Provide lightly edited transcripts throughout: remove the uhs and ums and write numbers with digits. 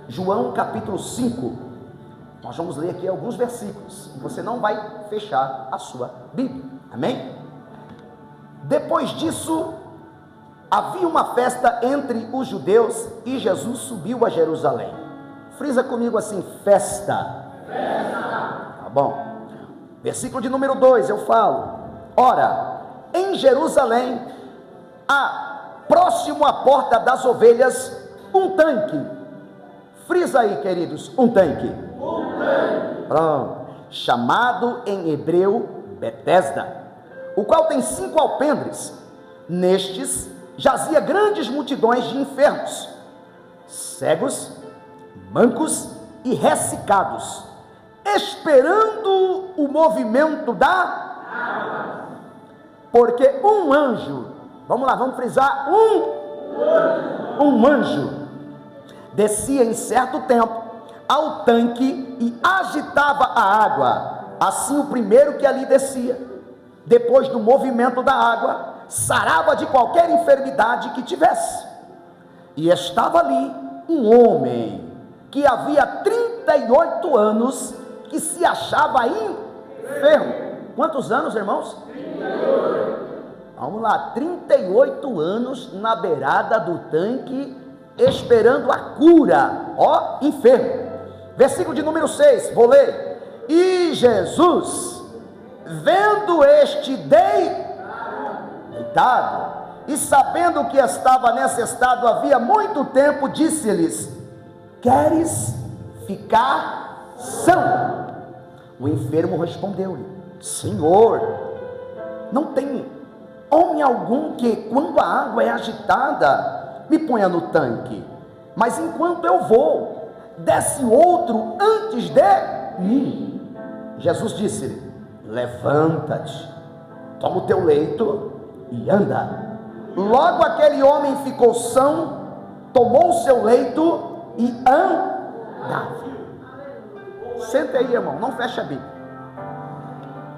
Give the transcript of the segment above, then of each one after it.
João capítulo 5. Nós vamos ler aqui alguns versículos. Você não vai fechar a sua Bíblia. Amém? Depois disso, havia uma festa entre os judeus e Jesus subiu a Jerusalém. Frisa comigo assim: festa. Tá bom. Versículo de número 2, eu falo: ora, em Jerusalém, próximo à porta das ovelhas, um tanque. Frisa aí, queridos, um tanque. Pronto. Chamado em hebreu Betesda, o qual tem 5 alpendres. Nestes jazia grandes multidões de enfermos, cegos, mancos e ressecados, esperando o movimento da água. Porque um anjo, vamos lá, vamos frisar, um anjo descia em certo tempo ao tanque e agitava a água. Assim o primeiro que ali descia, depois do movimento da água, sarava de qualquer enfermidade que tivesse. E estava ali um homem que havia 38 anos, que se achava enfermo. Quantos anos, irmãos? 38. Vamos lá, 38 anos na beirada do tanque, esperando a cura, enfermo. Versículo de número 6, vou ler. E Jesus, vendo este deitado, e sabendo que estava nesse estado havia muito tempo, disse-lhes: queres ficar são? O enfermo respondeu-lhe: Senhor, não tem homem algum que, quando a água é agitada, me ponha no tanque, mas enquanto eu vou, desce outro antes de mim. Jesus disse-lhe: levanta-te, toma o teu leito e anda. Logo aquele homem ficou são, tomou o seu leito e andava. Senta aí, irmão, não fecha a Bíblia.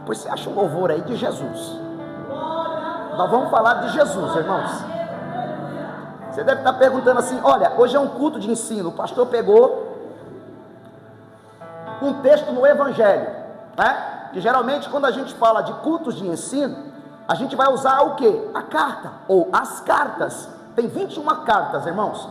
Pois você acha um louvor aí de Jesus. Nós vamos falar de Jesus, irmãos. Você deve estar perguntando assim: olha, hoje é um culto de ensino, o pastor pegou um texto no Evangelho, né? Que geralmente quando a gente fala de cultos de ensino, a gente vai usar o que? A carta, ou as cartas. Tem 21 cartas, irmãos,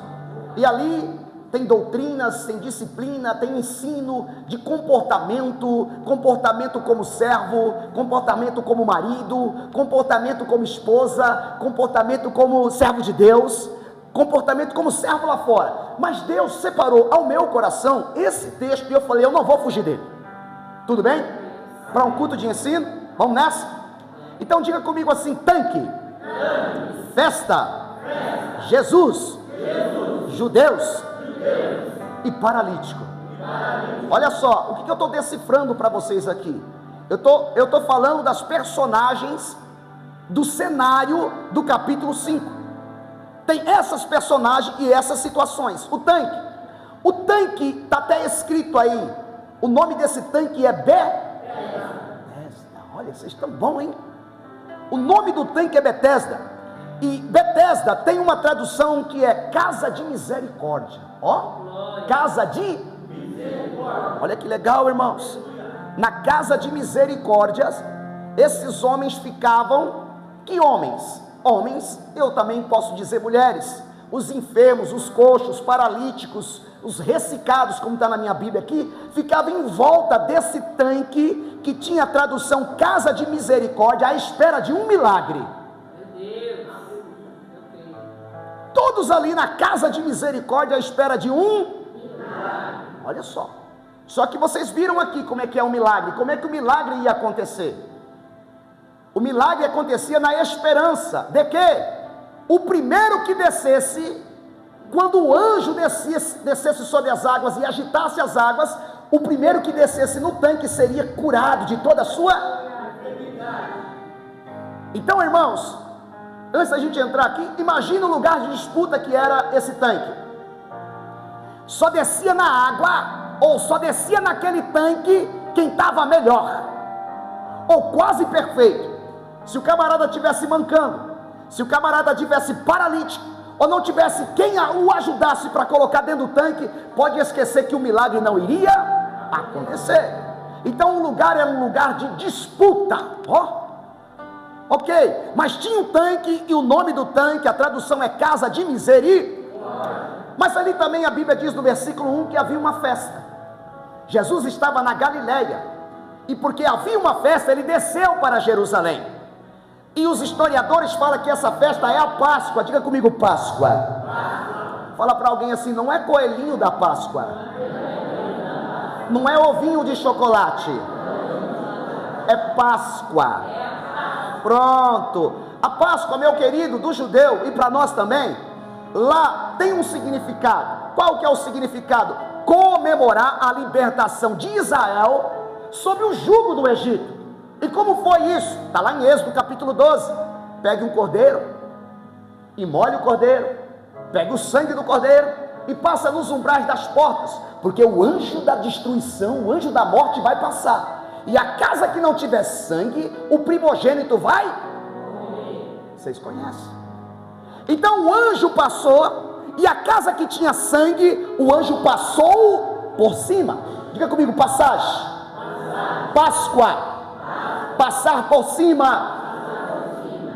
e ali tem doutrinas, tem disciplina, tem ensino de comportamento, comportamento como servo, comportamento como marido, comportamento como esposa, comportamento como servo de Deus, comportamento como servo lá fora. Mas Deus separou ao meu coração esse texto e eu falei: eu não vou fugir dele. Tudo bem? Para um culto de ensino, vamos nessa? Então diga comigo assim: tanque, festa, Jesus, judeus e paralítico. Olha só, o que eu estou decifrando para vocês aqui? Eu estou falando das personagens do cenário do capítulo 5. Tem essas personagens e essas situações. O tanque está até escrito aí, o nome desse tanque é Betesda. Olha, vocês estão bons, hein? O nome do tanque é Betesda. E Betesda tem uma tradução que é casa de misericórdia. Casa de misericórdia. Olha que legal, irmãos. Na casa de misericórdias, esses homens ficavam. Que homens? Homens, eu também posso dizer mulheres. Os enfermos, os coxos, os paralíticos, os ressecados, como está na minha Bíblia aqui, ficavam em volta desse tanque que tinha a tradução casa de misericórdia, à espera de um milagre. Todos ali na casa de misericórdia à espera de um milagre. Olha só. Só que vocês viram aqui como é que é o milagre. Como é que o milagre ia acontecer? O milagre acontecia na esperança de que o primeiro que descesse, quando o anjo descesse sobre as águas e agitasse as águas, o primeiro que descesse no tanque seria curado de toda a sua enfermidade. Então, irmãos, antes da gente entrar aqui, imagina o lugar de disputa que era esse tanque. Só descia na água, ou só descia naquele tanque quem estava melhor, ou quase perfeito. Se o camarada estivesse mancando, se o camarada estivesse paralítico, ou não tivesse quem o ajudasse para colocar dentro do tanque, pode esquecer que o milagre não iria acontecer. Então o lugar era um lugar de disputa, ok, mas tinha um tanque, e o nome do tanque, a tradução é casa de misericórdia. Mas ali também a Bíblia diz no versículo 1 que havia uma festa. Jesus estava na Galileia, e porque havia uma festa, ele desceu para Jerusalém. E os historiadores falam que essa festa é a Páscoa. Diga comigo, Páscoa. Fala para alguém assim: não é coelhinho da Páscoa, não é ovinho de chocolate, é Páscoa. Pronto. A Páscoa, meu querido, do judeu e para nós também, lá tem um significado. Qual que é o significado? Comemorar a libertação de Israel sob o jugo do Egito. E como foi isso? Está lá em Êxodo capítulo 12. Pegue um cordeiro, e molhe o cordeiro, pegue o sangue do cordeiro e passa nos umbrais das portas, porque o anjo da destruição, o anjo da morte vai passar, e a casa que não tiver sangue, o primogênito vai. Vocês conhecem? Então o anjo passou, e a casa que tinha sangue, o anjo passou por cima. Diga comigo, passagem. Páscoa. Passar por cima.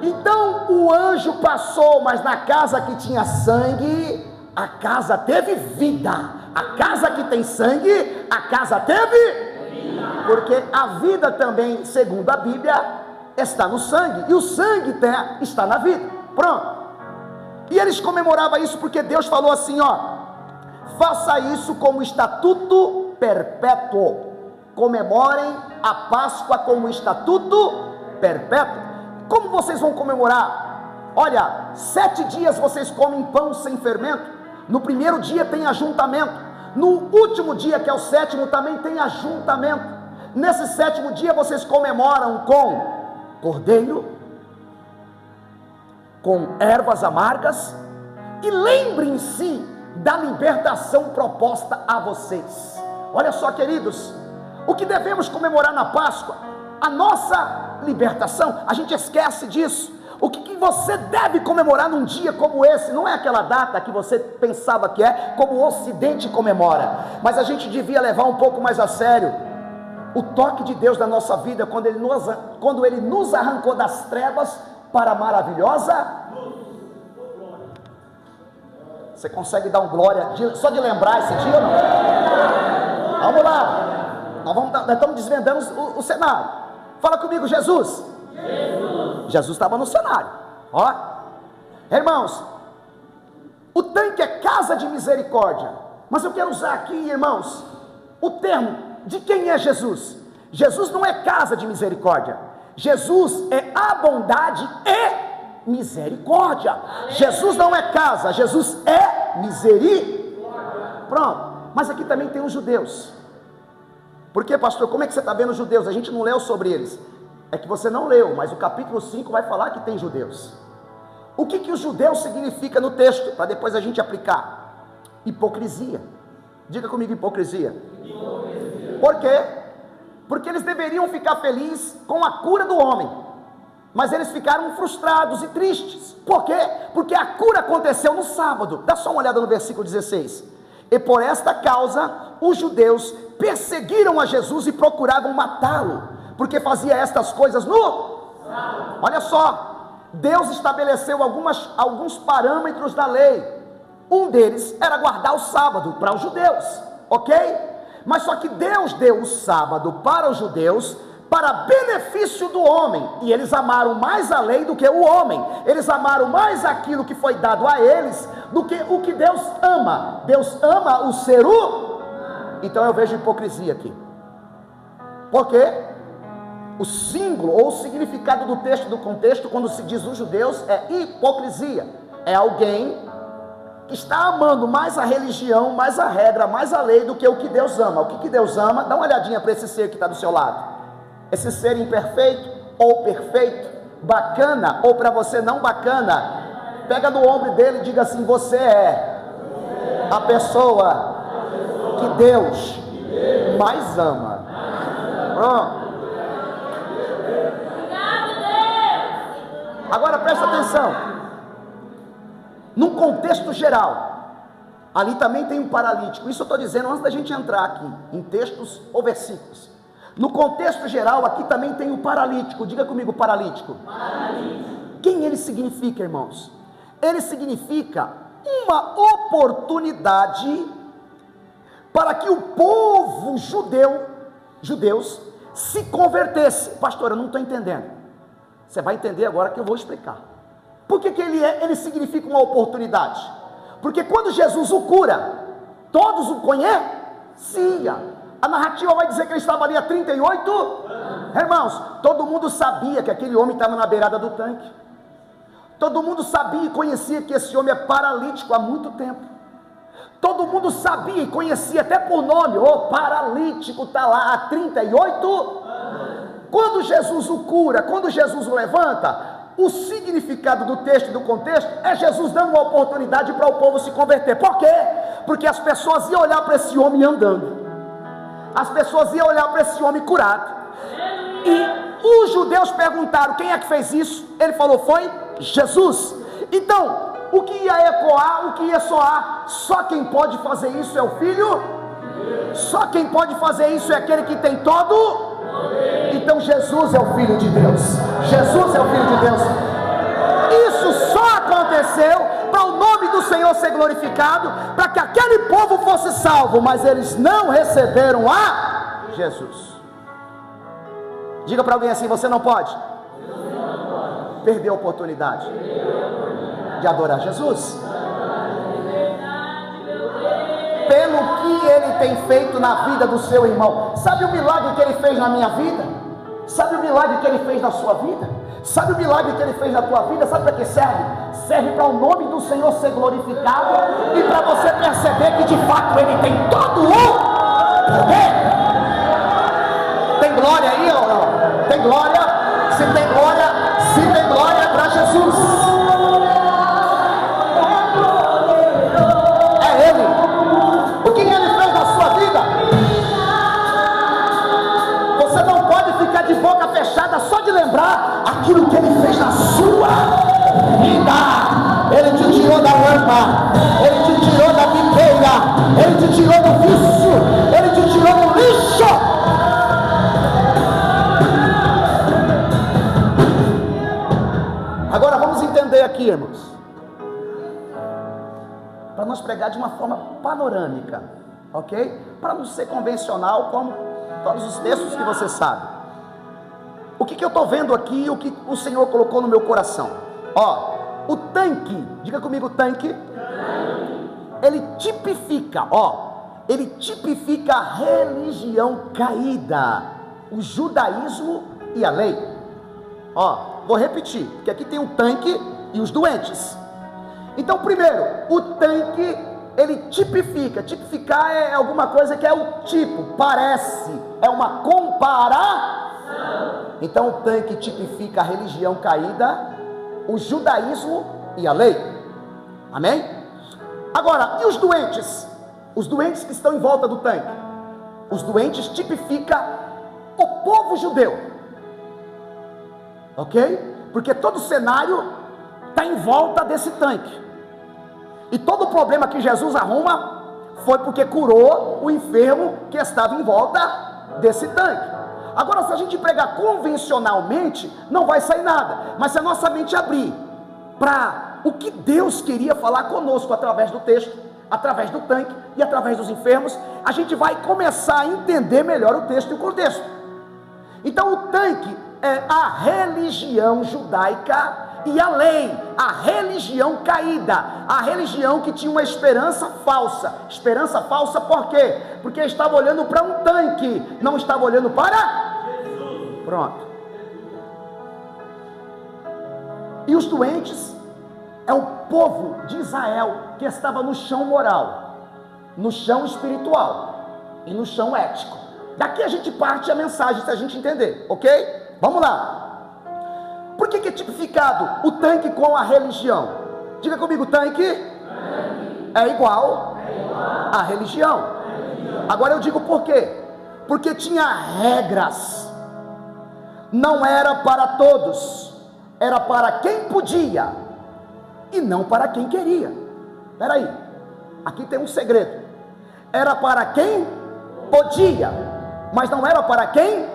Então o anjo passou, mas na casa que tinha sangue, a casa teve vida. A casa que tem sangue, a casa teve vida. Porque a vida também, segundo a Bíblia, está no sangue, e o sangue está na vida. Pronto. E eles comemoravam isso porque Deus falou assim, faça isso como estatuto perpétuo. Comemorem a Páscoa como estatuto perpétuo. Como vocês vão comemorar? Olha, 7 dias vocês comem pão sem fermento. No primeiro dia tem ajuntamento. No último dia, que é o 7º, também tem ajuntamento. Nesse 7º dia vocês comemoram com cordeiro, com ervas amargas, e lembrem-se da libertação proposta a vocês. Olha só, queridos, o que devemos comemorar na Páscoa? A nossa libertação. A gente esquece disso. O que você deve comemorar num dia como esse? Não é aquela data que você pensava que é, como o Ocidente comemora, mas a gente devia levar um pouco mais a sério o toque de Deus na nossa vida, quando Ele nos arrancou das trevas para a maravilhosa. Você consegue dar um glória só de lembrar esse dia ou não? Vamos lá. Nós estamos desvendando o cenário. Fala comigo, Jesus. Jesus estava no cenário. Irmãos, o tanque é casa de misericórdia. Mas eu quero usar aqui, irmãos, o termo de quem é Jesus. Jesus não é casa de misericórdia. Jesus é a bondade e misericórdia. Jesus não é casa, Jesus é misericórdia. Pronto. Mas aqui também tem os judeus. Por que, pastor? Como é que você está vendo os judeus? A gente não leu sobre eles. É que você não leu, mas o capítulo 5 vai falar que tem judeus. O que os judeus significa no texto, para depois a gente aplicar? Hipocrisia. Diga comigo, hipocrisia. Por quê? Porque eles deveriam ficar felizes com a cura do homem, mas eles ficaram frustrados e tristes. Por quê? Porque a cura aconteceu no sábado. Dá só uma olhada no versículo 16. E por esta causa, os judeus perseguiram a Jesus e procuravam matá-lo, porque fazia estas coisas no sábado. Olha só, Deus estabeleceu alguns parâmetros da lei. Um deles era guardar o sábado para os judeus, ok? Mas só que Deus deu o sábado para os judeus para benefício do homem, e eles amaram mais a lei do que o homem. Eles amaram mais aquilo que foi dado a eles do que o que Deus ama. Deus ama o ser humano. Então eu vejo hipocrisia aqui. Por quê? O símbolo ou o significado do texto, do contexto, quando se diz os judeus, é hipocrisia. É alguém que está amando mais a religião, mais a regra, mais a lei do que o que Deus ama. O que Deus ama? Dá uma olhadinha para esse ser que está do seu lado. Esse ser imperfeito ou perfeito, bacana ou para você não bacana, pega no ombro dele e diga assim: você é a pessoa que Deus mais ama. Pronto. Agora presta atenção. num contexto geral, ali também tem um paralítico. Isso eu estou dizendo antes da gente entrar aqui, em textos ou versículos. No contexto geral, aqui também tem o paralítico. Diga comigo, paralítico. Quem ele significa, irmãos? Ele significa uma oportunidade para que o povo judeus se convertesse. Pastor, eu não estou entendendo. Você vai entender agora que eu vou explicar. Por que ele significa uma oportunidade? Porque quando Jesus o cura, todos o conheciam. A narrativa vai dizer que ele estava ali há 38 anos. Irmãos, todo mundo sabia que aquele homem estava na beirada do tanque. Todo mundo sabia e conhecia que esse homem é paralítico há muito tempo. Todo mundo sabia e conhecia até por nome: o paralítico está lá há 38 anos. Quando Jesus o cura, quando Jesus o levanta, o significado do texto e do contexto é Jesus dando uma oportunidade para o povo se converter. Por quê? Porque as pessoas iam olhar para esse homem andando, as pessoas iam olhar para esse homem curado, e os judeus perguntaram: quem é que fez isso? Ele falou: foi Jesus. Então, o que ia ecoar, o que ia soar: só quem pode fazer isso é o Filho, só quem pode fazer isso é aquele que tem todo. Então Jesus é o Filho de Deus, Jesus é o Filho de Deus. Isso só aconteceu para o nome do Senhor ser glorificado, para que aquele povo fosse salvo, mas eles não receberam a Jesus. Diga para alguém assim: você não pode perder a oportunidade de adorar Jesus, pelo que ele tem feito na vida do seu irmão. Sabe o milagre que ele fez na minha vida? Sabe o milagre que ele fez na sua vida? Sabe o milagre que ele fez na tua vida? Sabe para que serve? Serve para o nome do Senhor ser glorificado e para você perceber que de fato ele tem todo o poder. Tem glória aí ou não? Tem glória? Se tem glória para Jesus. É ele. O que ele fez na sua vida? Você não pode ficar de boca fechada só de lembrar aquilo que ele fez na sua vida. Ele te tirou da lama, ele te tirou da biqueira, ele te tirou do vício, ele te tirou do lixo. Agora vamos entender aqui, irmãos, para nós pregar de uma forma panorâmica, ok? Para não ser convencional como todos os textos que você sabe. O que eu estou vendo aqui, o que o Senhor colocou no meu coração? Ó, o tanque, diga comigo, tanque. Ele tipifica, ele tipifica a religião caída, o judaísmo e a lei. Vou repetir, porque aqui tem um tanque e os doentes. Então, primeiro, o tanque, ele tipifica. Tipificar é alguma coisa que é o tipo, parece, é uma comparação. Então, o tanque tipifica a religião caída, o judaísmo e a lei. Amém? Agora, e os doentes? Os doentes que estão em volta do tanque. Os doentes tipifica o povo judeu. Ok? Porque todo o cenário está em volta desse tanque. E todo o problema que Jesus arruma foi porque curou o enfermo que estava em volta desse tanque. Agora, se a gente pregar convencionalmente, não vai sair nada. Mas se a nossa mente abrir para o que Deus queria falar conosco através do texto, através do tanque e através dos enfermos, a gente vai começar a entender melhor o texto e o contexto. Então, o tanque é a religião judaica e a lei, a religião caída, a religião que tinha uma esperança falsa. Esperança falsa por quê? Porque estava olhando para um tanque, não estava olhando para Jesus. Pronto. E os doentes é o povo de Israel que estava no chão moral, no chão espiritual e no chão ético. Daqui a gente parte a mensagem, se a gente entender, ok? Vamos lá. Por que é tipificado o tanque com a religião? Diga comigo, tanque é igual à religião. Agora eu digo por quê? Porque tinha regras. Não era para todos, era para quem podia. e não para quem queria. Espera aí, aqui tem um segredo. Era para quem podia, mas não era para quem.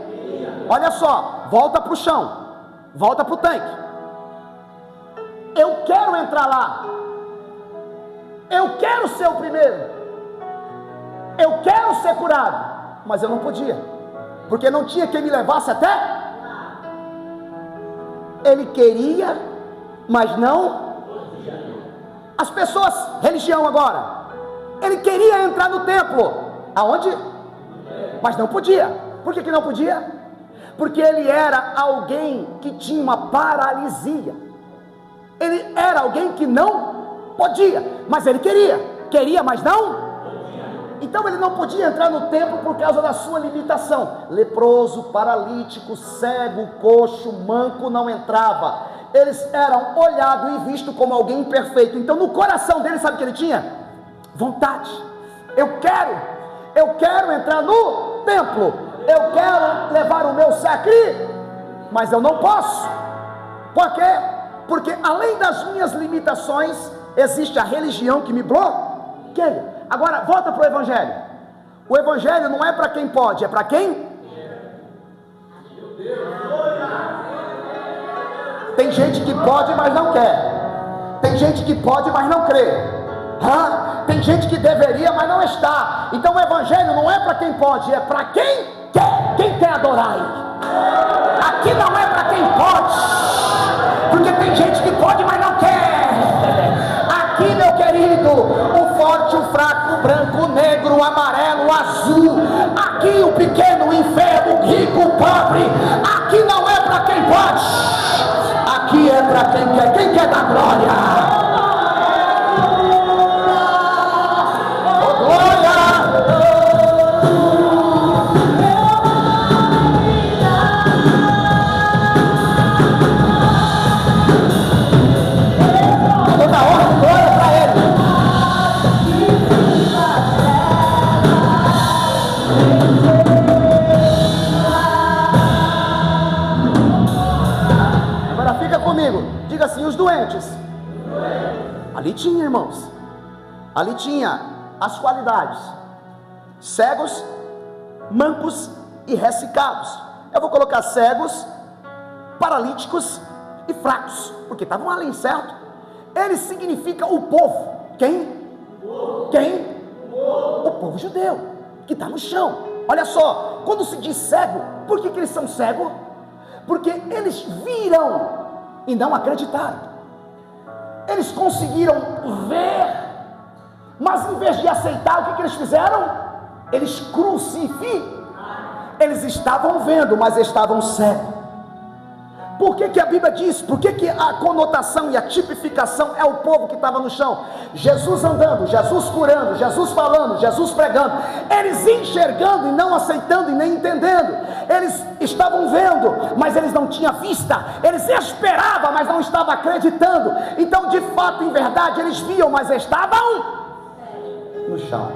Olha só, volta para o chão, volta para o tanque. Eu quero entrar lá, eu quero ser o primeiro, eu quero ser curado, mas eu não podia, porque não tinha quem me levasse até. Ele queria, mas não. As pessoas, religião agora, ele queria entrar no templo, aonde? Mas não podia. Por que não podia? Porque ele era alguém que tinha uma paralisia. Ele era alguém que não podia, mas ele queria, mas não. Então ele não podia entrar no templo por causa da sua limitação. Leproso, paralítico, cego, coxo, manco não entrava. Eles eram olhados e vistos como alguém imperfeito. Então no coração dele, sabe o que ele tinha? Vontade. Eu quero entrar no templo, eu quero levar o meu sacrifício, mas eu não posso. Por quê? Porque além das minhas limitações, existe a religião que me bloqueia. Agora, volta para o Evangelho. O Evangelho não é para quem pode, é para quem? Tem gente que pode, mas não quer. Tem gente que pode, mas não crê. Tem gente que deveria, mas não está. Então o Evangelho não é para quem pode, é para quem quer. Quem quer adorar Ele? Aqui não é para quem pode, porque tem gente que pode, mas não quer. Aqui, meu querido, o forte, o fraco, o branco, o negro, o amarelo, o azul, aqui o pequeno, o enfermo, o rico, o pobre, aqui não é para quem pode, aqui é para quem quer dar glória. Diga assim, os doentes. Ali tinha, irmãos, ali tinha as qualidades: cegos, mancos e ressecados. Eu vou colocar cegos, paralíticos e fracos, porque estavam ali, certo? Ele significa o povo. Quem? O povo judeu, que está no chão. Olha só, quando se diz cego, por que eles são cegos? Porque eles viram e não acreditaram. Eles conseguiram ver, mas em vez de aceitar, o que eles fizeram? Eles crucificaram. Eles estavam vendo, mas estavam cegos. Por que a Bíblia diz? Por que a conotação e a tipificação é o povo que estava no chão? Jesus andando, Jesus curando, Jesus falando, Jesus pregando, eles enxergando e não aceitando e nem entendendo. Eles estavam vendo, mas eles não tinham vista. Eles esperavam, mas não estavam acreditando. Então, de fato, em verdade, eles viam, mas estavam no chão.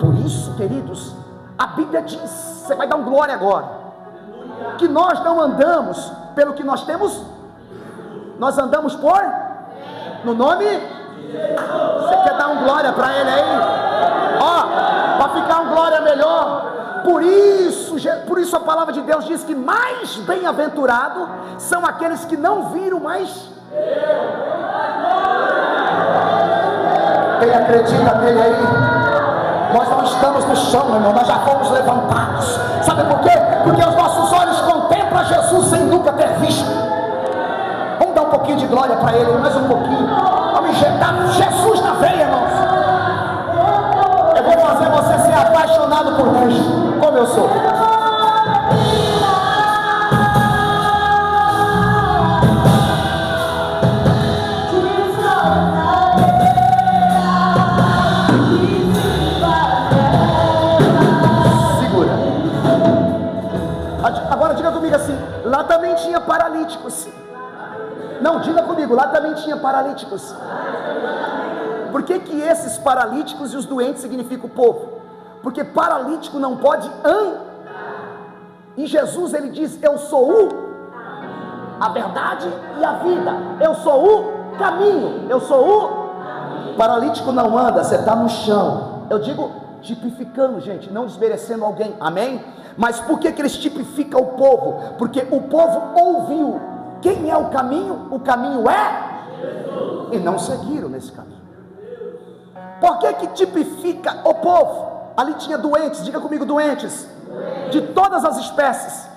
Por isso, queridos, a Bíblia diz, você vai dar um glória agora, que nós não andamos pelo que nós temos, nós andamos no nome. Você quer dar um glória para Ele aí? Para ficar um glória melhor. Por isso a palavra de Deus diz que mais bem-aventurado são aqueles que não viram, mas quem acredita nele aí? Nós não estamos no chão, meu irmão, nós já fomos levantados. Sabe por quê? Porque os nossos olhos contemplam Jesus sem nunca ter visto. Vamos dar um pouquinho de glória para Ele, mais um pouquinho. Vamos injetar Jesus na veia, irmãos. Eu vou fazer você ser apaixonado por Deus, como eu sou. Agora diga comigo assim, lá também tinha paralíticos. Não, diga comigo, lá também tinha paralíticos. Por que esses paralíticos e os doentes significam o povo? Porque paralítico não pode andar. E Jesus, ele diz, eu sou o. a verdade e a vida. Eu sou o caminho, eu sou o paralítico. Não anda, você está no chão. Eu digo tipificando, gente, não desmerecendo alguém, amém? Mas por que eles tipificam o povo? Porque o povo ouviu quem é o caminho é Jesus, e não seguiram nesse caminho. Por que tipifica o povo? Ali tinha doentes, diga comigo, doentes, de todas as espécies,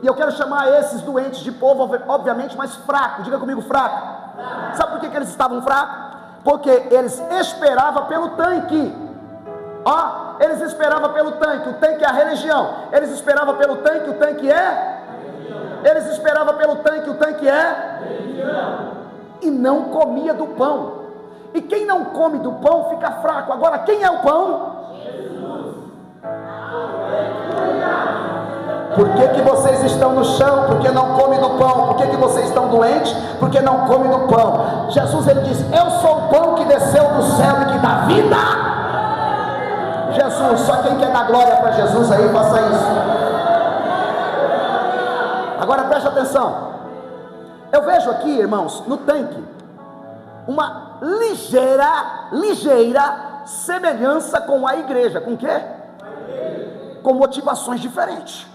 e eu quero chamar esses doentes de povo, obviamente, mais fraco, diga comigo, fraco. Sabe por que eles estavam fracos? Porque eles esperavam pelo tanque. Eles esperavam pelo tanque, o tanque é a religião. Eles esperavam pelo tanque, o tanque é religião. Eles esperavam pelo tanque, o tanque é religião. E não comia do pão. E quem não come do pão fica fraco. Agora, quem é o pão? Jesus. Por que vocês estão no chão? Porque não comem do pão. Por que vocês estão doentes? Porque não comem do pão. Jesus, ele diz: eu sou o pão que desceu do céu e que dá vida. Jesus, só quem quer dar glória para Jesus aí, faça isso. Agora preste atenção. Eu vejo aqui, irmãos, no tanque, uma ligeira semelhança com a igreja. Com o quê? Com motivações diferentes.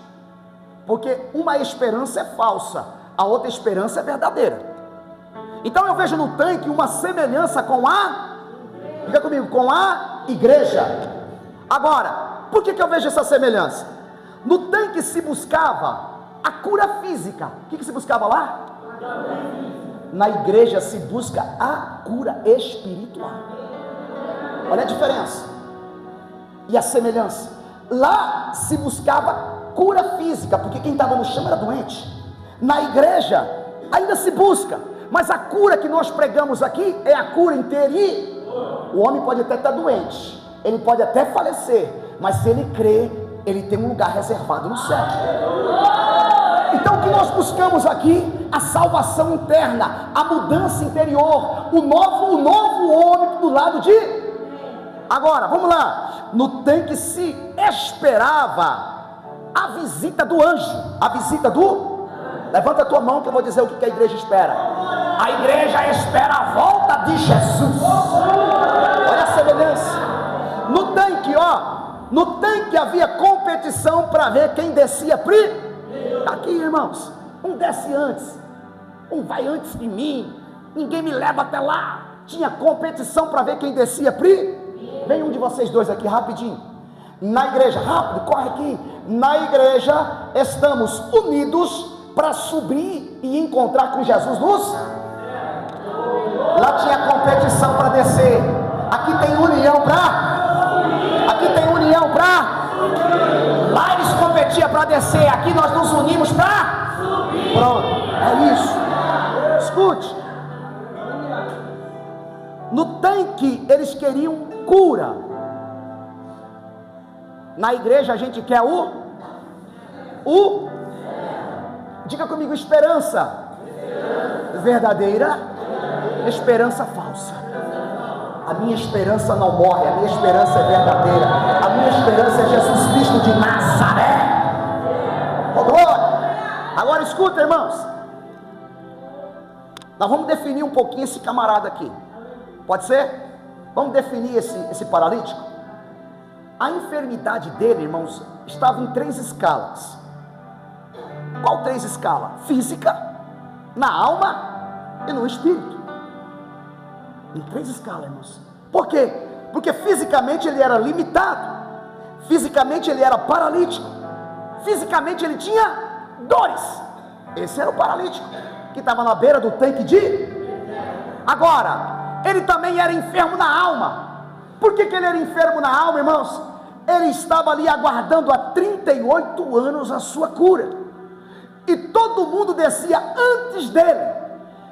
Porque uma esperança é falsa, a outra esperança é verdadeira. Então eu vejo no tanque uma semelhança com diga comigo, com a igreja. Agora, por que eu vejo essa semelhança? No tanque se buscava a cura física. O que se buscava lá? Na igreja se busca a cura espiritual. Olha a diferença e a semelhança. Lá se buscava cura física, porque quem estava no chão era doente. Na igreja ainda se busca, mas a cura que nós pregamos aqui é a cura interior. O homem pode até estar doente, ele pode até falecer, mas se ele crer, ele tem um lugar reservado no céu. Então o que nós buscamos aqui? A salvação interna, a mudança interior, o novo homem do lado de... Agora, vamos lá. No tanque se esperava a visita do anjo, a visita do... Levanta a tua mão que eu vou dizer o que a igreja espera. A igreja espera a volta de Jesus. Olha a semelhança. No tanque, no tanque havia competição para ver quem descia primeiro. Aqui, irmãos, um desce antes, um vai antes de mim, ninguém me leva até lá. Tinha competição para ver quem descia primeiro. Vem um de vocês dois aqui rapidinho. Na igreja, rápido, corre aqui. Na igreja estamos unidos para subir e encontrar com Jesus nos... Lá tinha competição para descer. Aqui tem união para... Aqui tem união para... Lá eles competiam para descer. Aqui nós nos unimos para... Pronto, é isso. Escute. No tanque eles queriam cura. Na igreja a gente quer diga comigo, esperança verdadeira, esperança falsa. A minha esperança não morre, a minha esperança é verdadeira, a minha esperança é Jesus Cristo de Nazaré. Oh, glória. Agora escuta, irmãos, nós vamos definir um pouquinho esse camarada aqui, pode ser? Vamos definir esse paralítico. A enfermidade dele, irmãos, estava em 3 escalas. Qual 3 escalas? Física, na alma e no espírito. Em 3 escalas, irmãos. Por quê? Porque fisicamente ele era limitado, fisicamente ele era paralítico, fisicamente ele tinha dores. Esse era o paralítico que estava na beira do tanque de... Agora, ele também era enfermo na alma. Por que ele era enfermo na alma, irmãos? Ele estava ali aguardando há 38 anos a sua cura, e todo mundo descia antes dele.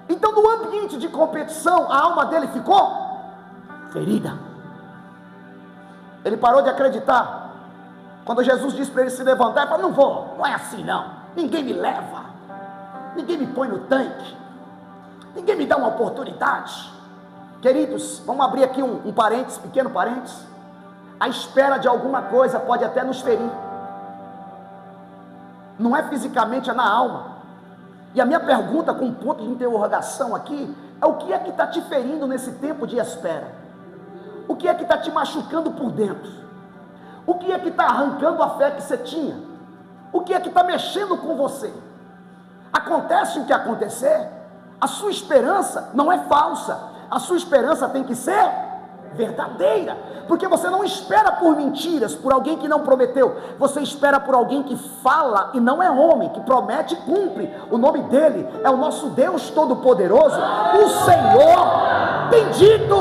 Então no ambiente de competição, a alma dele ficou ferida. Ele parou de acreditar. Quando Jesus disse para ele se levantar, ele falou: não vou, não é assim não, ninguém me leva, ninguém me põe no tanque, ninguém me dá uma oportunidade. Queridos, vamos abrir aqui um parênteses, pequeno parênteses. A espera de alguma coisa pode até nos ferir. Não é fisicamente, é na alma. E a minha pergunta com um ponto de interrogação aqui é: o que é que está te ferindo nesse tempo de espera? O que é que está te machucando por dentro? O que é que está arrancando a fé que você tinha? O que é que está mexendo com você? Acontece o que acontecer, a sua esperança não é falsa, a sua esperança tem que ser verdadeira, porque você não espera por mentiras, por alguém que não prometeu, você espera por alguém que fala e não é homem, que promete e cumpre. O nome dele é o nosso Deus Todo-Poderoso, o Senhor tem dito.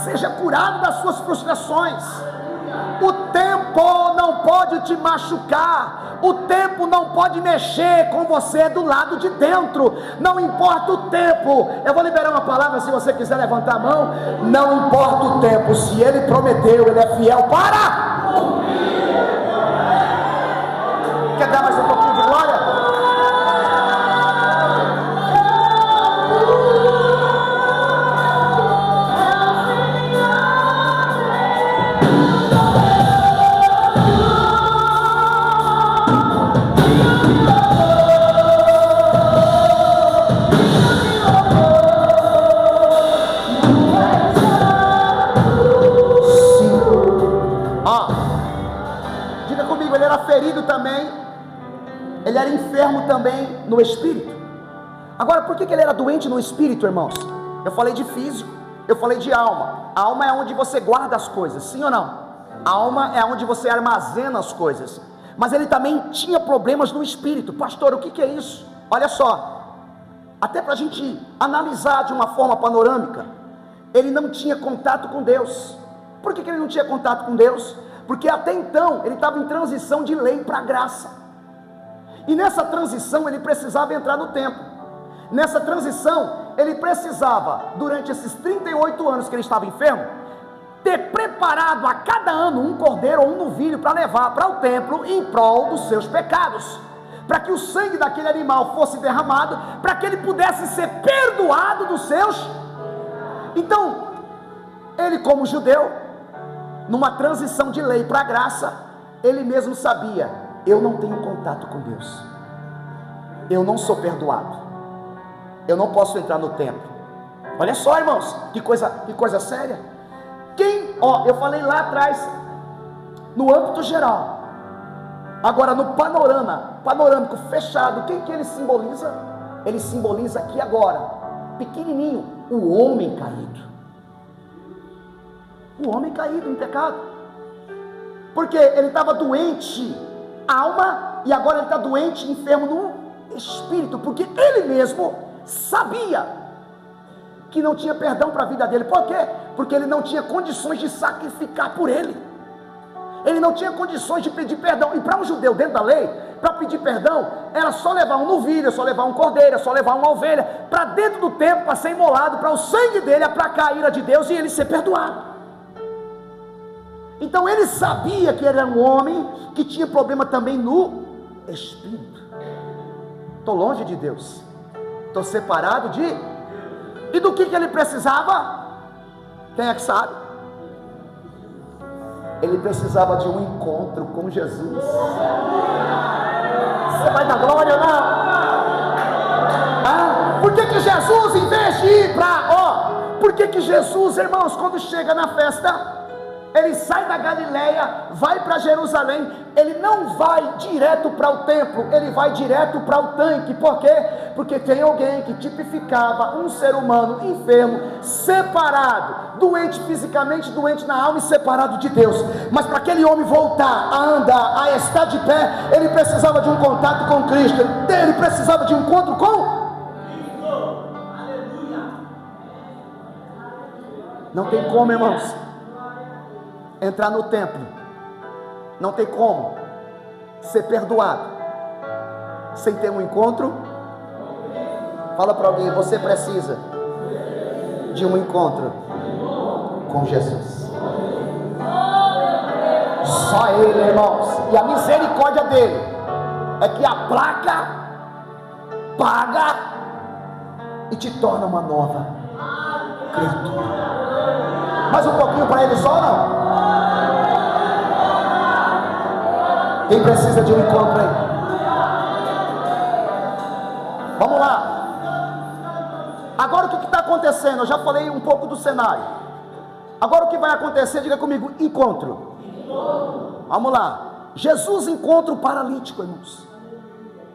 Seja curado das suas frustrações. O tempo não pode te machucar, o tempo não pode mexer com você do lado de dentro, não importa o tempo. Eu vou liberar uma palavra, se você quiser levantar a mão. Não importa o tempo, se ele prometeu, ele é fiel para cumprir. Quer dar mais um pouquinho de glória? Ferido também, ele era enfermo também no espírito. Agora, por que ele era doente no espírito, irmãos? Eu falei de físico, eu falei de alma. A alma é onde você guarda as coisas, sim ou não? A alma é onde você armazena as coisas. Mas ele também tinha problemas no espírito. Pastor, o que é isso? Olha só, até para a gente analisar de uma forma panorâmica, ele não tinha contato com Deus. Por que ele não tinha contato com Deus? Porque até então ele estava em transição de lei para graça, e nessa transição ele precisava entrar no templo. Nessa transição ele precisava, durante esses 38 anos que ele estava enfermo, ter preparado a cada ano um cordeiro ou um novilho para levar para o templo em prol dos seus pecados, para que o sangue daquele animal fosse derramado, para que ele pudesse ser perdoado dos seus. Então ele, como judeu, numa transição de lei para graça, ele mesmo sabia: eu não tenho contato com Deus, eu não sou perdoado, eu não posso entrar no templo. Olha só, irmãos, que coisa séria. Eu falei lá atrás no âmbito geral, agora no panorâmico fechado, quem que ele simboliza? Ele simboliza aqui agora, pequenininho, o homem caído. O homem caído em pecado, porque ele estava doente, alma, e agora ele está doente, enfermo no espírito, porque ele mesmo sabia que não tinha perdão para a vida dele. Por quê? Porque ele não tinha condições de sacrificar por ele, ele não tinha condições de pedir perdão. E para um judeu dentro da lei, para pedir perdão, era só levar um novilho, só levar um cordeiro, só levar uma ovelha para dentro do templo, para ser imolado, para o sangue dele aplacar a ira de Deus e ele ser perdoado. Então ele sabia que era um homem que tinha problema também no espírito. Estou longe de Deus, estou separado de... E do que ele precisava? Quem é que sabe? Ele precisava de um encontro com Jesus. Você vai dar glória ou não? Por que Jesus, em vez de ir para... por que Jesus, irmãos, quando chega na festa, ele sai da Galileia, vai para Jerusalém, ele não vai direto para o templo, ele vai direto para o tanque. Por quê? Porque tem alguém que tipificava um ser humano enfermo, separado, doente fisicamente, doente na alma e separado de Deus. Mas para aquele homem voltar a andar, a estar de pé, ele precisava de um contato com Cristo, ele precisava de um encontro com Cristo. Aleluia. Não tem como, irmãos, entrar no templo, não tem como ser perdoado sem ter um encontro. Fala para alguém: você precisa de um encontro com Jesus. Só Ele, irmãos. E a misericórdia dele é que aplaca, paga e te torna uma nova criatura. Mais um pouquinho para ele só, não? Quem precisa de um encontro aí? acontecendo? Eu já falei um pouco do cenário. Agora o que vai acontecer? Diga comigo, encontro. Vamos lá. Jesus encontra o paralítico, irmãos.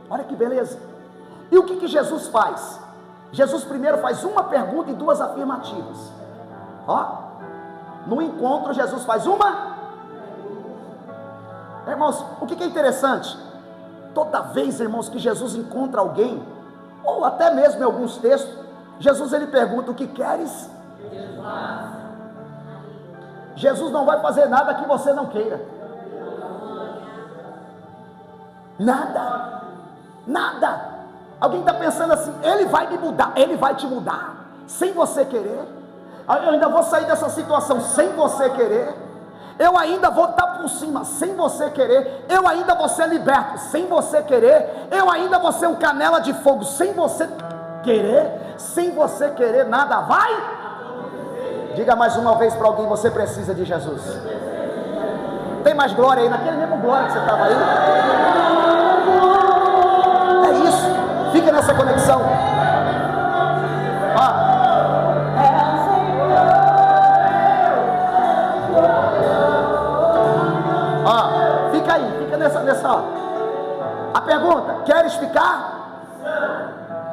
Olha que beleza. E o que Jesus faz? Jesus primeiro faz uma pergunta e duas afirmativas. Ó, no encontro Jesus faz uma. Irmãos, o que é interessante? Toda vez, irmãos, que Jesus encontra alguém, ou até mesmo em alguns textos, Jesus ele pergunta: o que queres? Jesus não vai fazer nada que você não queira. Nada. Nada. Alguém está pensando assim: ele vai me mudar, ele vai te mudar, sem você querer. Eu ainda vou sair dessa situação sem você querer. Eu ainda vou estar por cima sem você querer. Eu ainda vou ser liberto sem você querer. Eu ainda vou ser um canela de fogo sem você querer. Sem você querer, nada vai. Diga mais uma vez para alguém: você precisa de Jesus. Tem mais glória aí, naquele mesmo glória que você estava aí. É isso. Fica nessa conexão. Fica aí, fica nessa. A pergunta: queres ficar?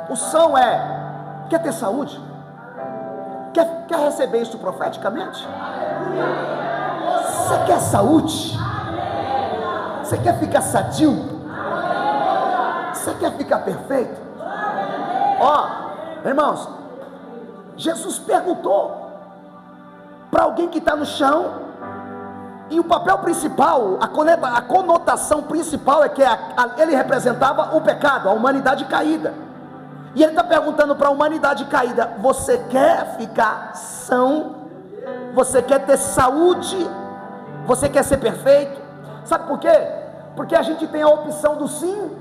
O são é: quer ter saúde? Quer receber isso profeticamente? Você quer saúde? Você quer ficar sadio? Você quer ficar perfeito? Irmãos, Jesus perguntou para alguém que está no chão, e o papel principal, a conotação principal é que ele representava o pecado, a humanidade caída. E ele está perguntando para a humanidade caída: você quer ficar são? Você quer ter saúde? Você quer ser perfeito? Sabe por quê? Porque a gente tem a opção do sim.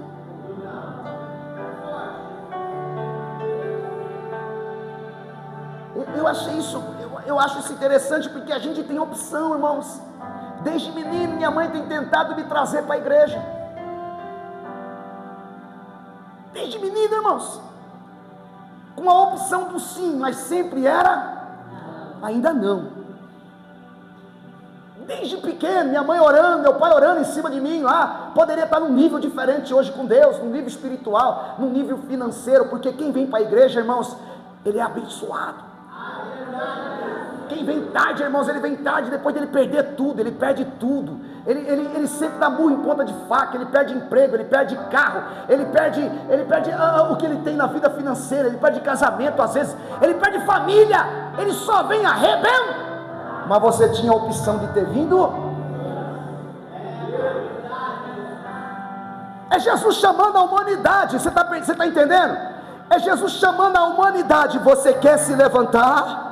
Eu acho isso interessante, porque a gente tem opção, irmãos. Desde menino, minha mãe tem tentado me trazer para a igreja. Desde menino, irmãos, com a opção do sim, mas sempre era ainda não. Desde pequeno, minha mãe orando, meu pai orando em cima de mim lá. Poderia estar num nível diferente hoje com Deus, num nível espiritual, num nível financeiro, porque quem vem para a igreja, irmãos, ele é abençoado. Quem vem tarde, irmãos, ele vem tarde depois dele perder tudo, ele perde tudo. Ele sempre dá murro em ponta de faca, ele perde emprego, ele perde carro, ele perde o que ele tem na vida financeira, ele perde casamento às vezes, ele perde família, ele só vem arrebentando. Mas você tinha a opção de ter vindo. É Jesus chamando a humanidade. Você está entendendo? É Jesus chamando a humanidade. Você quer se levantar?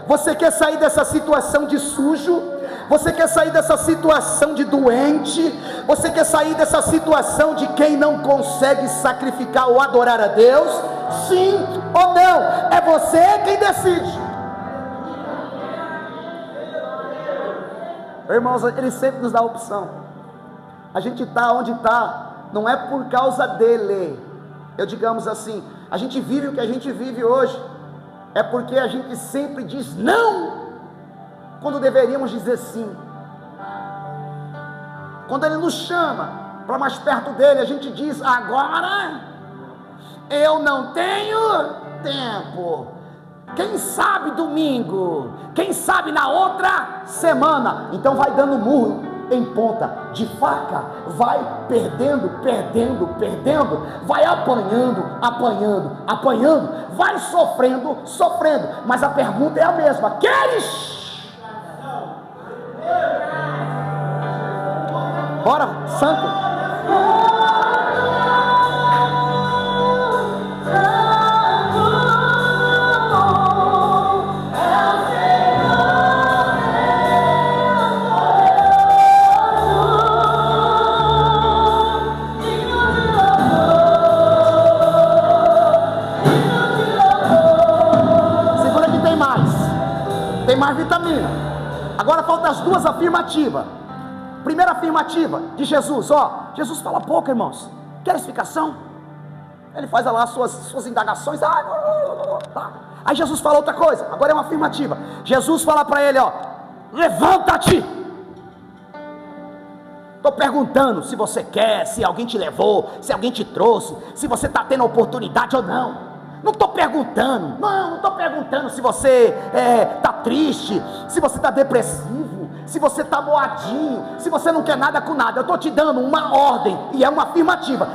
Você quer sair dessa situação de sujo? Você quer sair dessa situação de doente? Você quer sair dessa situação de quem não consegue sacrificar ou adorar a Deus? Sim ou não? É você quem decide. Irmãos, ele sempre nos dá a opção. A gente está onde está, não é por causa dele. Digamos assim, a gente vive o que a gente vive hoje, é porque a gente sempre diz não, quando deveríamos dizer sim. Quando ele nos chama para mais perto dele, a gente diz: agora eu não tenho tempo. Quem sabe domingo, quem sabe na outra semana. Então vai dando murro em ponta de faca, vai perdendo, vai apanhando, vai sofrendo, mas a pergunta é a mesma: queres? Bora, santo. Mais vitamina. Agora faltam as duas afirmativas. Primeira afirmativa de Jesus, Jesus fala pouco, irmãos. Queres ficar são? Ele faz lá as suas indagações. Tá. Aí Jesus fala outra coisa, agora é uma afirmativa. Jesus fala para ele, ó: levanta-te. Estou perguntando se você quer, se alguém te levou, se alguém te trouxe, se você está tendo oportunidade ou não. Não estou perguntando, não estou perguntando se você está triste, se você está depressivo, se você está moadinho, se você não quer nada com nada. Eu estou te dando uma ordem, e é uma afirmativa.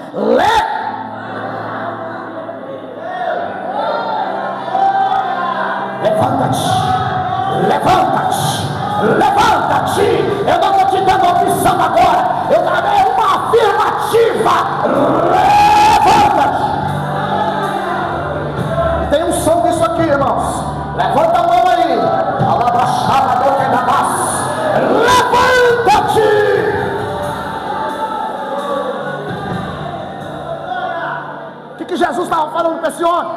Levanta-te, levanta-te, levanta-te. Eu não estou te dando opção agora, eu darei uma afirmativa. Levanta-te. E tem um som disso aqui, irmãos. Levanta a mão aí. Alabaxada do que da paz. Levanta-te. O que Jesus estava falando para esse homem?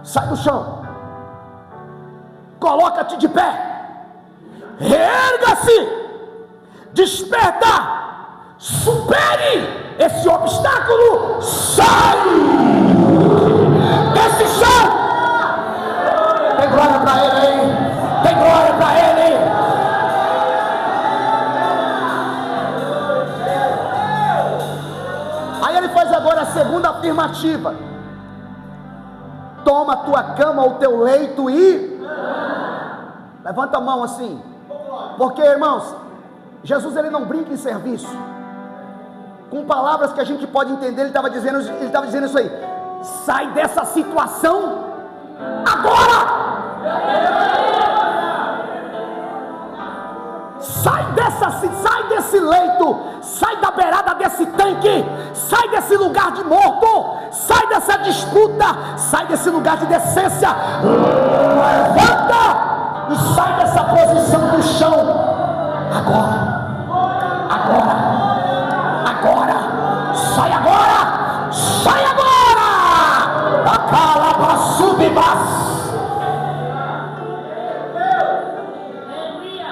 Sai do chão, coloca-te de pé, erga-se, desperta, supere esse obstáculo, sai desse chão. Tem glória para ele aí, tem glória para ele. Aí ele faz agora a segunda afirmativa: toma a tua cama ou teu leito e levanta a mão assim, porque, irmãos, Jesus, ele não brinca em serviço. Com palavras que a gente pode entender, ele estava dizendo isso aí: sai dessa situação agora. Sai desse leito, sai da beirada desse tanque, sai desse lugar de morto, sai dessa disputa, sai desse lugar de decência, levanta e sai dessa posição do chão, agora, sai agora, acala para subir.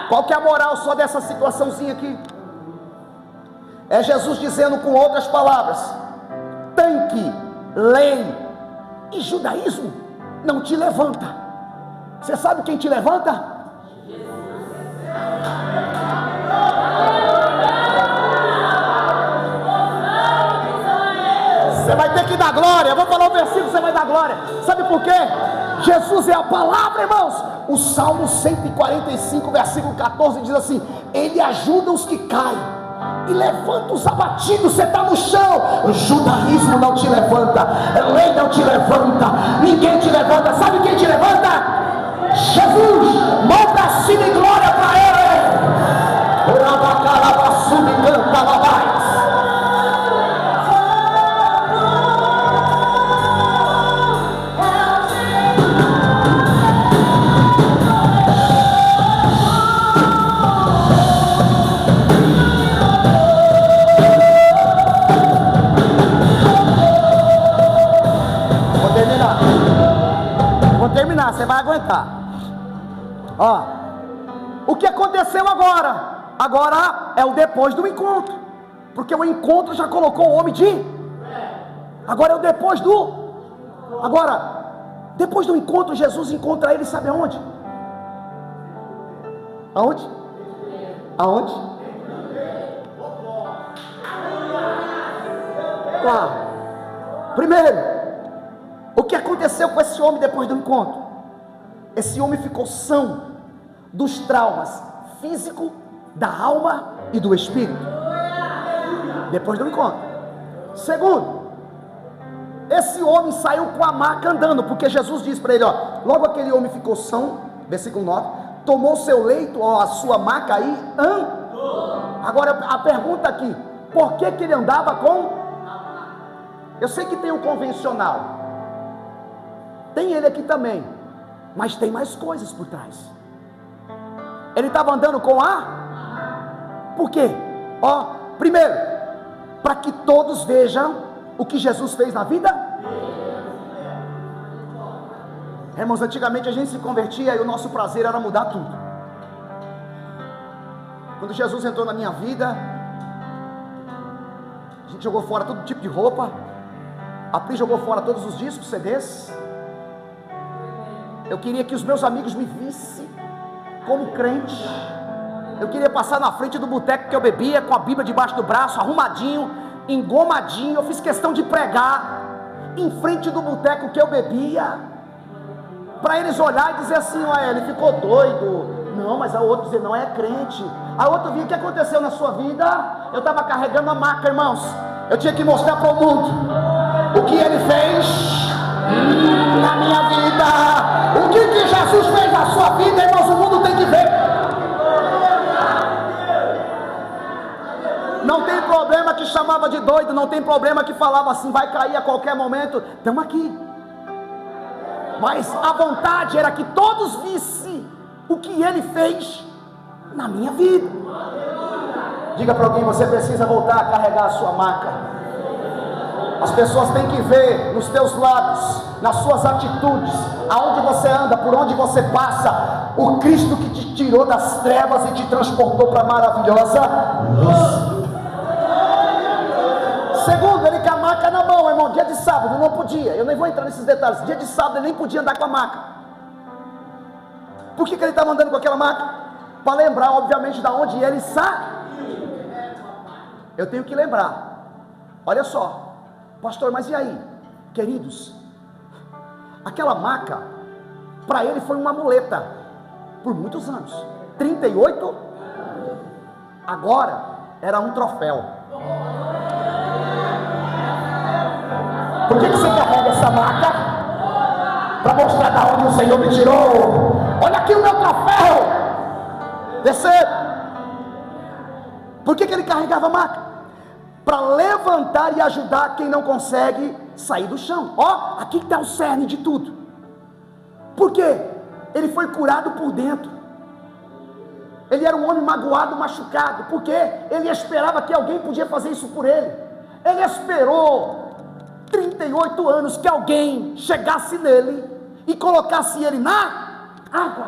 Qual que é a moral só dessa situaçãozinha aqui? É Jesus dizendo com outras palavras: tanque, lei e judaísmo não te levanta. Você sabe quem te levanta? Você vai ter que dar glória. Eu vou falar o versículo, você vai dar glória. Sabe por quê? Jesus é a palavra, irmãos. O Salmo 145, versículo 14 diz assim: ele ajuda os que caem e levanta os abatidos. Você está no chão, o judaísmo não te levanta, a lei não te levanta, ninguém te levanta. Sabe quem te levanta? Jesus. Mão para cima e glória para ele. Canta lá. Vou terminar, você vai aguentar. Ó, o que aconteceu agora? Agora é o depois do encontro, porque o encontro já colocou o homem de. Agora é o depois do. Agora, depois do encontro, Jesus encontra ele, sabe aonde? Aonde? Aonde? Claro. Primeiro, o que aconteceu com esse homem depois do encontro? Esse homem ficou são dos traumas físico, da alma e do espírito, depois do encontro. Segundo, esse homem saiu com a maca andando, porque Jesus disse para ele, ó, logo aquele homem ficou são, versículo 9, tomou seu leito, ó, a sua maca aí, andou. Agora a pergunta aqui, por que ele andava com? Eu sei que tem o convencional, tem ele aqui também, mas tem mais coisas por trás. Ele estava andando com a? Por quê? Ó, primeiro, para que todos vejam o que Jesus fez na vida. Irmãos, antigamente a gente se convertia e o nosso prazer era mudar tudo. Quando Jesus entrou na minha vida, a gente jogou fora todo tipo de roupa, A Pri jogou fora todos os discos, CDs. Eu queria que os meus amigos me vissem como crente. Eu queria passar na frente do boteco que eu bebia, com a Bíblia debaixo do braço, arrumadinho, engomadinho. Eu fiz questão de pregar em frente do boteco que eu bebia, para eles olharem e dizer assim: olha, ele ficou doido. Não, mas a outra dizer: não, é crente. A outra via: o que aconteceu na sua vida? Eu estava carregando a maca, irmãos. Eu tinha que mostrar para o mundo o que ele fez na minha vida. O que Jesus fez na sua vida, irmãos, o mundo tem que ver. Não tem problema que chamava de doido, não tem problema que falava assim: vai cair a qualquer momento. Estamos aqui. Mas a vontade era que todos vissem o que ele fez na minha vida. Diga para alguém: você precisa voltar a carregar a sua maca. As pessoas têm que ver nos teus lábios, nas suas atitudes, aonde você anda, por onde você passa, o Cristo que te tirou das trevas e te transportou para a maravilhosa luz. Segundo, ele com a maca na mão, irmão. Dia de sábado não podia, eu nem vou entrar nesses detalhes. Dia de sábado ele nem podia andar com a maca. Por que ele estava andando com aquela maca? Para lembrar, obviamente, de onde ele saiu. Eu tenho que lembrar. Olha só, pastor, mas e aí, queridos? Aquela maca, para ele foi uma muleta, por muitos anos. 38, agora era um troféu. Por que você carrega essa maca? Para mostrar da onde o Senhor me tirou. Olha aqui o meu troféu. Terceiro, por que ele carregava a maca? Para levantar e ajudar quem não consegue sair do chão. Ó, aqui está o cerne de tudo. Por quê? Ele foi curado por dentro. Ele era um homem magoado, machucado. Por quê? Ele esperava que alguém podia fazer isso por ele. Ele esperou 38 anos que alguém chegasse nele e colocasse ele na água.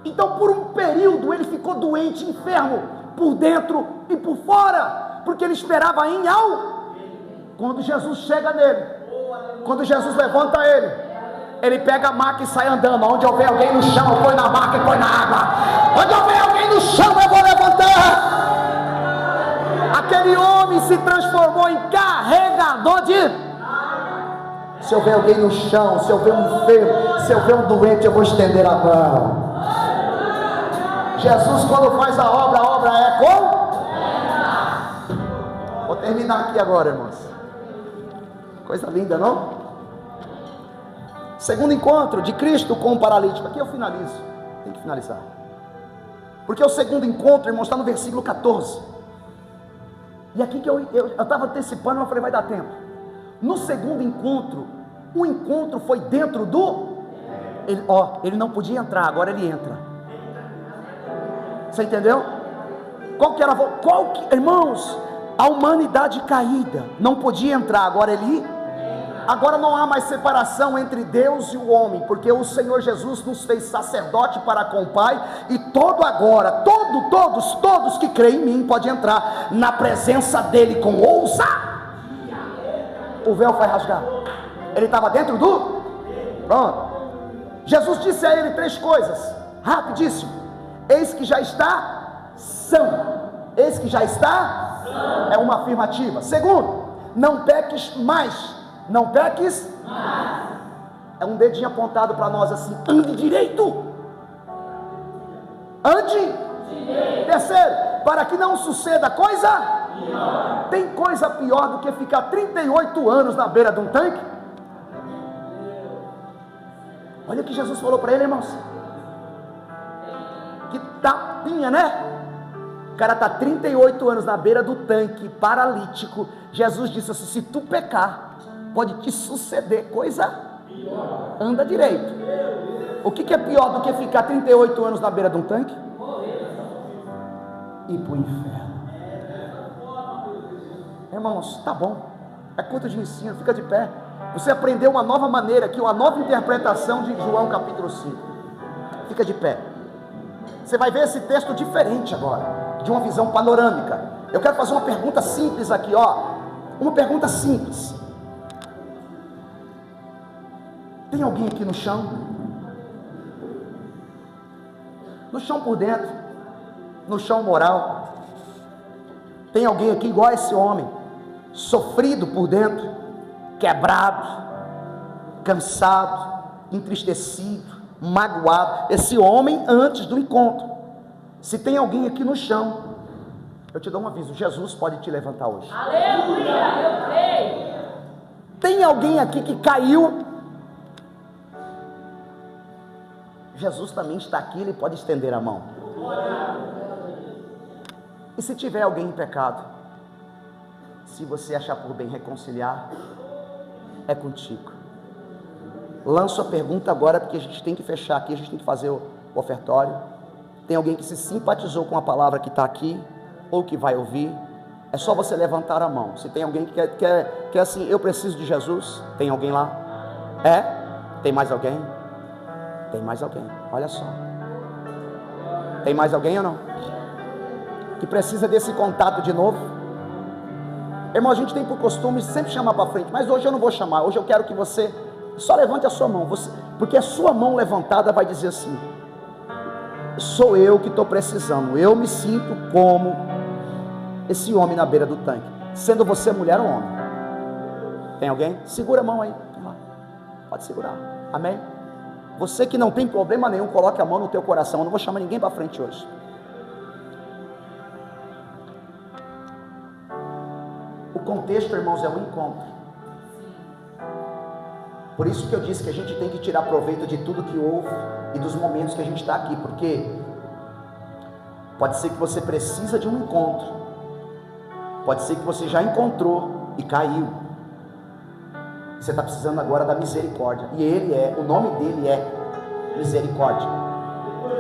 Então por um período ele ficou doente, enfermo, por dentro e por fora, porque ele esperava ir ao. Quando Jesus chega nele, quando Jesus levanta ele pega a maca e sai andando. Onde houver alguém no chão, eu põe na maca e põe na água. Onde houver alguém no chão, eu vou levantar. Aquele homem se transformou em carregador de. Se eu ver alguém no chão, se eu ver um enfermo, se eu ver um doente, eu vou estender a mão. Jesus, quando faz a obra é com. Vou terminar aqui agora, irmãos. Coisa linda, não? Segundo encontro de Cristo com o paralítico. Aqui eu finalizo. Tem que finalizar. Porque o segundo encontro, irmãos, está no versículo 14. E aqui que eu estava antecipando, mas eu falei: vai dar tempo. No segundo encontro, o encontro foi dentro do. Ele não podia entrar, agora ele entra. Você entendeu? Qual que era? Irmãos, a humanidade caída não podia entrar, agora ele. Agora não há mais separação entre Deus e o homem, porque o Senhor Jesus nos fez sacerdote para com o Pai, e todos que creem em mim podem entrar na presença dele com ousadia. O véu vai rasgar. Ele estava dentro do. Pronto. Jesus disse a ele 3 coisas, rapidíssimo: eis que já está são. Eis que já está são. É uma afirmativa. Segundo, não peques mais. Não peques mais. É um dedinho apontado para nós assim: ande direito. Ande direito. Terceiro, para que não suceda coisa pior. Tem coisa pior do que ficar 38 anos na beira de um tanque? Olha o que Jesus falou para ele, irmãos. Que tapinha, né? O cara está 38 anos na beira do tanque, paralítico. Jesus disse assim: se tu pecar, pode te suceder coisa pior. Anda direito. O que é pior do que ficar 38 anos na beira de um tanque? Ir para o inferno. Irmãos, tá bom, é culto de ensino, fica de pé. Você aprendeu uma nova maneira aqui, uma nova interpretação de João capítulo 5. Fica de pé. Você vai ver esse texto diferente agora, de uma visão panorâmica. Eu quero fazer uma pergunta simples aqui, ó. Uma pergunta simples. Tem alguém aqui no chão? No chão por dentro, no chão moral. Tem alguém aqui igual a esse homem, sofrido por dentro, quebrado, cansado, entristecido, magoado. Esse homem antes do encontro. Se tem alguém aqui no chão, eu te dou um aviso: Jesus pode te levantar hoje. Aleluia, eu creio. Tem alguém aqui que caiu? Jesus também está aqui, Ele pode estender a mão. E se tiver alguém em pecado, se você achar por bem reconciliar, é contigo. Lanço a pergunta agora, porque a gente tem que fechar aqui, a gente tem que fazer o ofertório. Tem alguém que se simpatizou com a palavra que está aqui, ou que vai ouvir? É só você levantar a mão. Se tem alguém que quer assim, eu preciso de Jesus. Tem alguém lá? Tem mais alguém? Tem mais alguém, olha só. Tem mais alguém ou não? Que precisa desse contato de novo? Irmão, a gente tem por costume sempre chamar para frente, mas hoje eu não vou chamar. Hoje eu quero que você só levante a sua mão, porque a sua mão levantada vai dizer assim: sou eu que estou precisando. Eu me sinto como esse homem na beira do tanque, sendo você mulher ou homem. Tem alguém? Segura a mão aí, pode segurar, amém? Você que não tem problema nenhum, coloque a mão no teu coração. Eu não vou chamar ninguém para frente hoje. O contexto, irmãos, é um encontro. Por isso que eu disse que a gente tem que tirar proveito de tudo que houve e dos momentos que a gente está aqui, porque pode ser que você precisa de um encontro, pode ser que você já encontrou e caiu. Você está precisando agora da misericórdia, e o nome dele é misericórdia.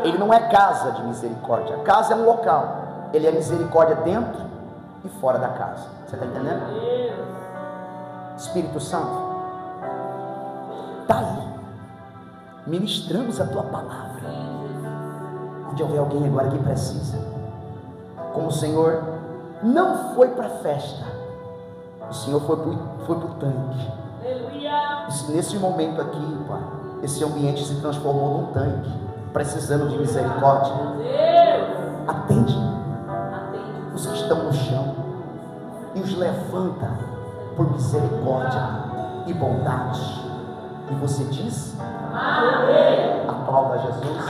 Ele não é casa de misericórdia. A casa é um local, ele é misericórdia dentro e fora da casa. Você está entendendo? Espírito Santo, está aí, ministramos a tua palavra. Onde houver alguém agora que precisa, como o Senhor não foi para a festa, o Senhor foi para o tanque. Nesse momento aqui, Pai, esse ambiente se transformou num tanque, precisando de misericórdia. Atende os que estão no chão e os levanta por misericórdia e bondade. E você diz: amém. Aplauda Jesus.